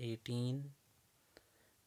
18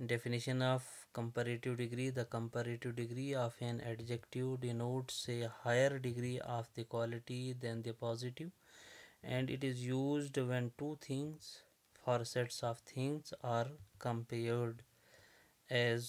Definition of comparative degree: the comparative degree of an adjective denotes a higher degree of the quality than the positive, and it is used when two things or sets of things are compared as,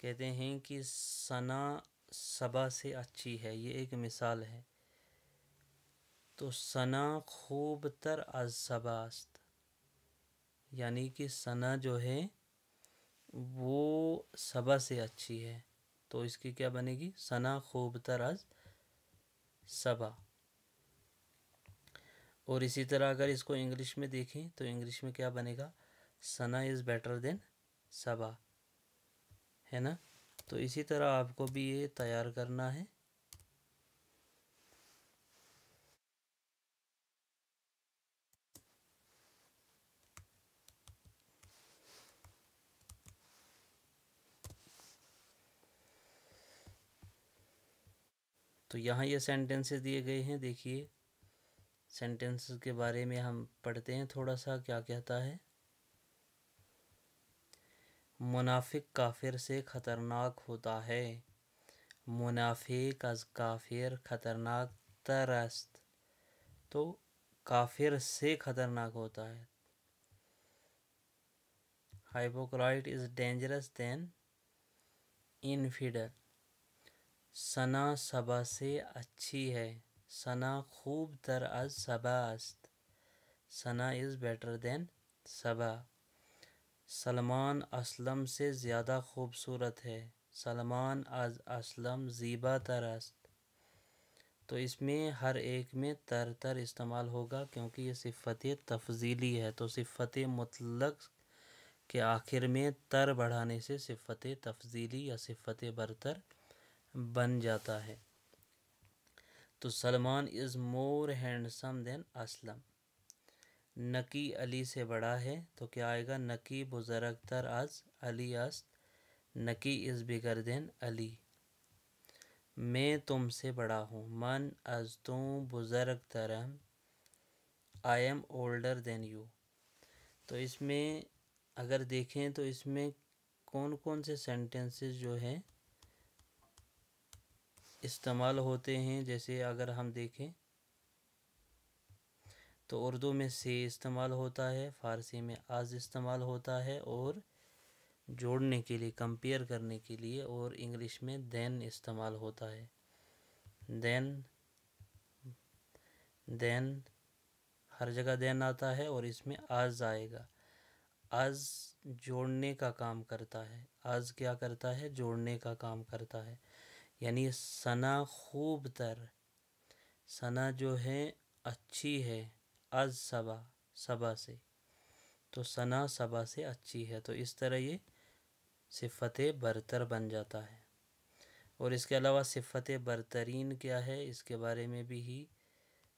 کہتے ہیں کہ ثنا صبا سے اچھی ہے، یہ ایک مثال ہے. تو ثنا خوب تر از صبا است، یعنی کہ ثنا جو ہے وہ صبا سے اچھی ہے. تو اس کی کیا بنے گی؟ ثنا خوب تر از صبا. اور اسی طرح اگر اس کو انگلش میں دیکھیں تو انگلش میں کیا بنے گا؟ ثنا از بیٹر دین صبا، ہے نا. تو اسی طرح آپ کو بھی یہ تیار کرنا ہے. تو یہاں یہ سینٹنسز دیے گئے ہیں، دیکھیے سینٹنسز کے بارے میں ہم پڑھتے ہیں تھوڑا سا. کیا کہتا ہے؟ منافق کافر سے خطرناک ہوتا ہے. منافق از کافر خطرناک تر است. تو کافر سے خطرناک ہوتا ہے. ہائپوکرائٹ از ڈینجرس دین انفیڈل. ثنا صبا سے اچھی ہے. ثنا خوب تر از صبا است. ثنا از بیٹر دین صبا. سلمان اسلم سے زیادہ خوبصورت ہے. سلمان از اسلم زیبا تر است. تو اس میں ہر ایک میں تر تر استعمال ہوگا کیونکہ یہ صفت تفضیلی ہے. تو صفت مطلق کے آخر میں تر بڑھانے سے صفت تفضیلی یا صفت برتر بن جاتا ہے. تو سلمان از مور ہینڈسم دین اسلم. نکی علی سے بڑا ہے. تو کیا آئے گا؟ نکی بزرگ تر از علی است. نکی از بگر دین علی. میں تم سے بڑا ہوں. من از تم بزرگ ترم. I am older than you. تو اس میں اگر دیکھیں تو اس میں کون کون سے سینٹنسز جو ہیں استعمال ہوتے ہیں. جیسے اگر ہم دیکھیں تو اردو میں سے استعمال ہوتا ہے، فارسی میں از استعمال ہوتا ہے اور جوڑنے کے لیے، کمپیئر کرنے کے لیے، اور انگلش میں دین استعمال ہوتا ہے. دین ہر جگہ دین آتا ہے اور اس میں از آئے گا. از جوڑنے کا کام کرتا ہے. از کیا کرتا ہے؟ جوڑنے کا کام کرتا ہے. یعنی ثنا خوب تر، ثنا جو ہے اچھی ہے از صبا، صبا سے. تو ثنا صبا سے اچھی ہے. تو اس طرح یہ صفت برتر بن جاتا ہے. اور اس کے علاوہ صفت برترین کیا ہے اس کے بارے میں بھی ہی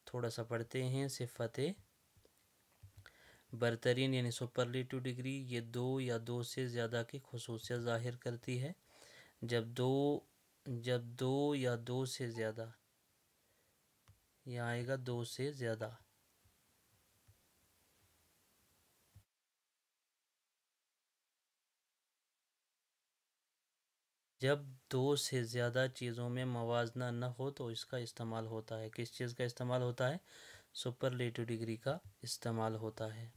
تھوڑا سا پڑھتے ہیں. صفت برترین یعنی سپرلیٹو ڈگری، یہ دو یا دو سے زیادہ کی خصوصیت ظاہر کرتی ہے. جب دو یا دو سے زیادہ، یہاں آئے گا دو سے زیادہ. جب دو سے زیادہ چیزوں میں موازنہ نہ ہو تو اس کا استعمال ہوتا ہے. کس چیز کا استعمال ہوتا ہے؟ سپرلیٹو ڈگری کا استعمال ہوتا ہے.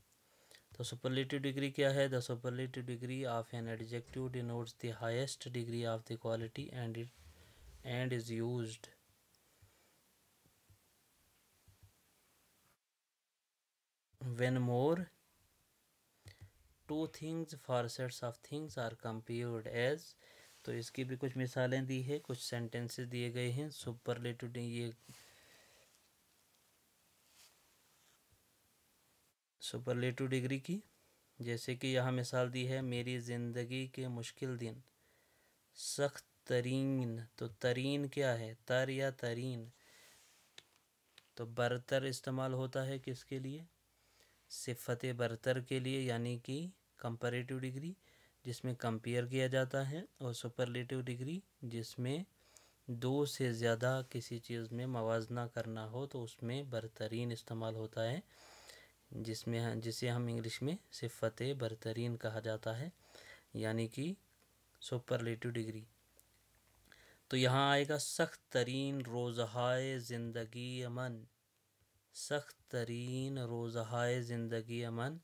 تو سپرلیٹو ڈگری کیا ہے؟ The superlative degree of an adjective denotes the highest degree of the quality and is used when more two things for sets of things are compared as. تو اس کی بھی کچھ مثالیں دی ہے، کچھ سینٹنسز دیے گئے ہیں سپرلیٹو یہ سپرلیٹو ڈگری کی. جیسے کہ یہاں مثال دی ہے، میری زندگی کے مشکل دن سخت ترین. تو ترین کیا ہے؟ تر یا ترین. تو برتر استعمال ہوتا ہے کس کے لیے؟ صفت برتر کے لیے، یعنی کہ کمپیریٹو ڈگری جس میں کمپیئر کیا جاتا ہے، اور سپرلیٹو ڈگری جس میں دو سے زیادہ کسی چیز میں موازنہ کرنا ہو تو اس میں برترین استعمال ہوتا ہے، جسے ہم انگلش میں صفت برترین کہا جاتا ہے، یعنی کہ سپرلیٹو ڈگری. تو یہاں آئے گا سخت ترین روزہائے زندگی امن. سخت ترین روزہائے زندگی امن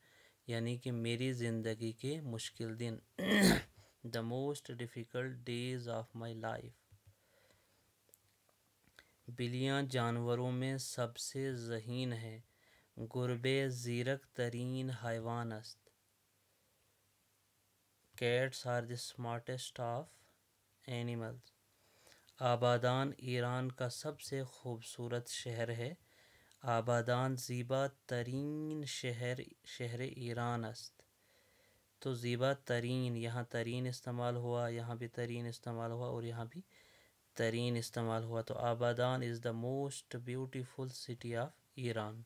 یعنی کہ میری زندگی کے مشکل دن. the most difficult days of my life. بلیاں جانوروں میں سب سے ذہین ہے. گربے زیرک ترین حیوان است. Cats are the smartest of animals. آبادان Iran کا سب سے خوبصورت شہر ہے. آبادان زیبا ترین شہر ایران است. تو زیبا ترین، یہاں ترین استعمال ہوا، یہاں بھی ترین استعمال ہوا، اور یہاں بھی ترین استعمال ہوا. تو Abadan is the most beautiful city of Iran.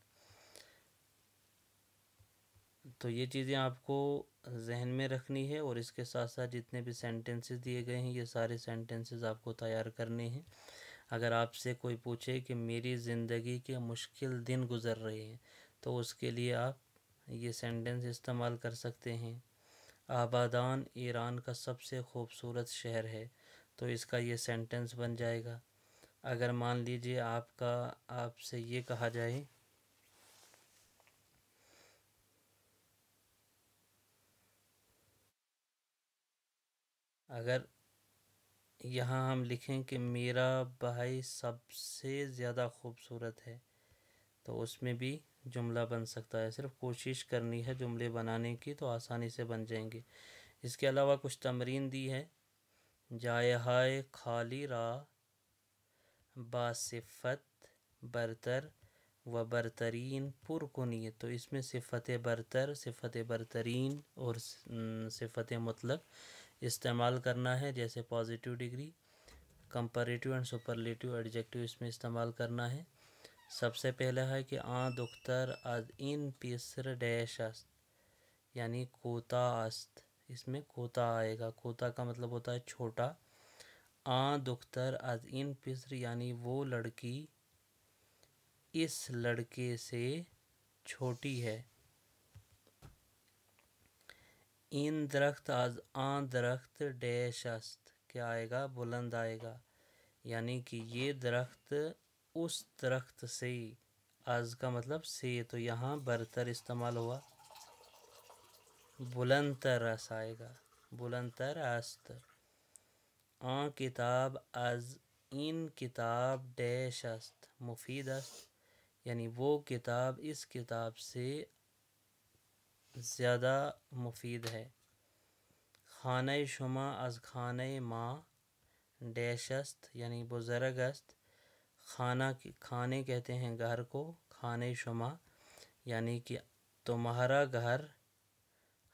تو یہ چیزیں آپ کو ذہن میں رکھنی ہے، اور اس کے ساتھ ساتھ جتنے بھی سینٹنسز دیے گئے ہیں یہ سارے سینٹنسز آپ کو تیار کرنے ہیں. اگر آپ سے کوئی پوچھے کہ میری زندگی کے مشکل دن گزر رہے ہیں تو اس کے لیے آپ یہ سینٹنس استعمال کر سکتے ہیں. آبادان ایران کا سب سے خوبصورت شہر ہے، تو اس کا یہ سینٹنس بن جائے گا. اگر مان لیجئے آپ سے یہ کہا جائے اگر یہاں ہم لکھیں کہ میرا بھائی سب سے زیادہ خوبصورت ہے، تو اس میں بھی جملہ بن سکتا ہے. صرف کوشش کرنی ہے جملے بنانے کی تو آسانی سے بن جائیں گے. اس کے علاوہ کچھ تمرین دی ہے. جائے ہائے خالی راہ باصفت برتر و برترین پر کنی. تو اس میں صفت برتر، صفت برترین اور صفت مطلق استعمال کرنا ہے. جیسے positive degree, comparative and superlative adjective اس میں استعمال کرنا ہے. سب سے پہلا ہے کہ دختر از این پیسر ڈیش است، یعنی کوتا است. اس میں کوتا آئے گا. کوتا کا مطلب ہوتا ہے چھوٹا. دختر از این پیسر یعنی وہ لڑکی اس لڑکے سے چھوٹی ہے. این درخت از درخت ڈیش است، کیا آئے گا؟ بلند آئے گا. یعنی کہ یہ درخت اس درخت سے، از کا مطلب سے، تو یہاں برتر استعمال ہوا. بلند تر اس آئے گا، بلند تر است. کتاب از این کتاب ڈیش است، مفید است. یعنی وہ کتاب اس کتاب سے زیادہ مفید ہے. خانہ شما از خانہ ما ڈیش است، یعنی بزرگ است. کھانے کہتے ہیں گھر کو. خانہ شما یعنی کہ تمہارا گھر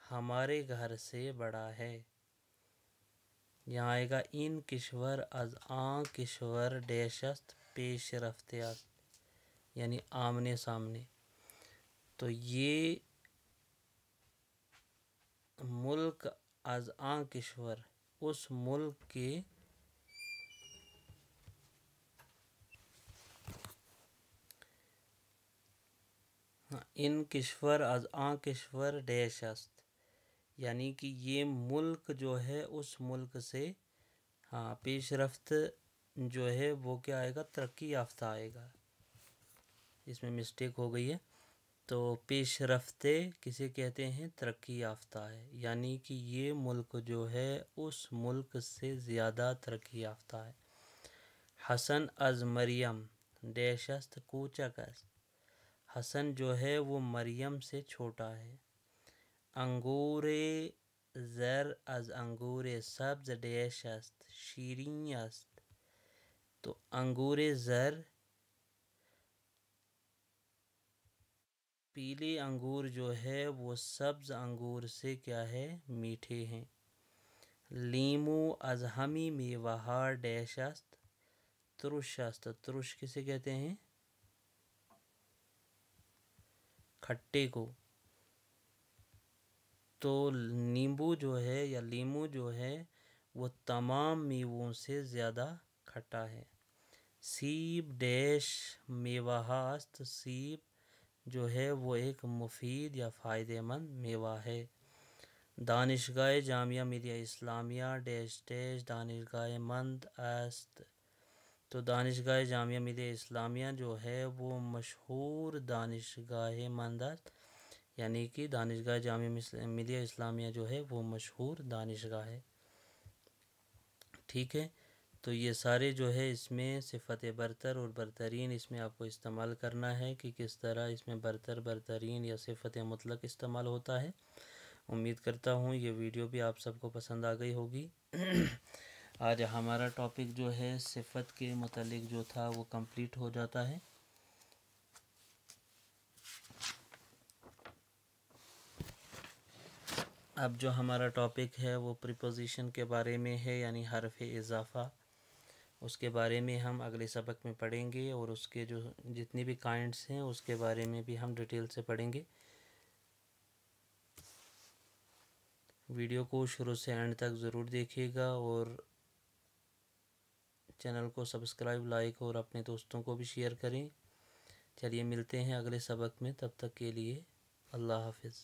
ہمارے گھر سے بڑا ہے. یہاں آئے گا این کشور از کشور ڈیش است پیش رفته است، یعنی آمنے سامنے. تو یہ ملک از کشور اس ملک کے ان کشور از کشور ڈیش است، یعنی کہ یہ ملک جو ہے اس ملک سے پیش رفت جو ہے وہ کیا آئے گا؟ ترقی یافتہ آئے گا. اس میں مسٹیک ہو گئی ہے. تو پیش رفتے کسے کہتے ہیں؟ ترقی یافتہ ہے. یعنی کہ یہ ملک جو ہے اس ملک سے زیادہ ترقی یافتہ ہے. حسن از مریم ڈیش است کوچک است، حسن جو ہے وہ مریم سے چھوٹا ہے. انگور زر از انگور سبز ڈیش است شیرین است. تو انگور زر پیلے انگور جو ہے وہ سبز انگور سے کیا ہے؟ میٹھے ہیں. لیمو از ہمی میوہ ڈیش است ترش است. ترش کسے کہتے ہیں؟ کھٹے کو. تو نیمبو جو ہے یا لیمو جو ہے وہ تمام میووں سے زیادہ کھٹا ہے. سیب ڈیش میوہ است، سیب جو ہے وہ ایک مفید یا فائدہ مند میوہ ہے. دانشگاہ جامعہ ملیہ اسلامیہ ڈیش ڈیش دانشگاہ مند است. تو دانشگاہ جامعہ ملیہ اسلامیہ جو ہے وہ مشہور دانشگاہ مند است، یعنی کہ دانشگاہ جامعہ ملیہ اسلامیہ جو ہے وہ مشہور دانشگاہ ہے. ٹھیک ہے، تو یہ سارے جو ہے اس میں صفت برتر اور برترین اس میں آپ کو استعمال کرنا ہے کہ کس طرح اس میں برتر، برترین یا صفت مطلق استعمال ہوتا ہے۔ امید کرتا ہوں یہ ویڈیو بھی آپ سب کو پسند آ گئی ہوگی۔ آج ہمارا ٹاپک جو ہے صفت کے متعلق جو تھا وہ کمپلیٹ ہو جاتا ہے۔ اب جو ہمارا ٹاپک ہے وہ پریپوزیشن کے بارے میں ہے، یعنی حرف اضافہ۔ اس کے بارے میں ہم اگلے سبق میں پڑھیں گے، اور اس کے جو جتنی بھی کائنڈس ہیں اس کے بارے میں بھی ہم ڈیٹیل سے پڑھیں گے۔ ویڈیو کو شروع سے اینڈ تک ضرور دیکھیے گا، اور چینل کو سبسکرائب، لائک اور اپنے دوستوں کو بھی شیئر کریں۔ چلیے ملتے ہیں اگلے سبق میں، تب تک کے لیے اللہ حافظ۔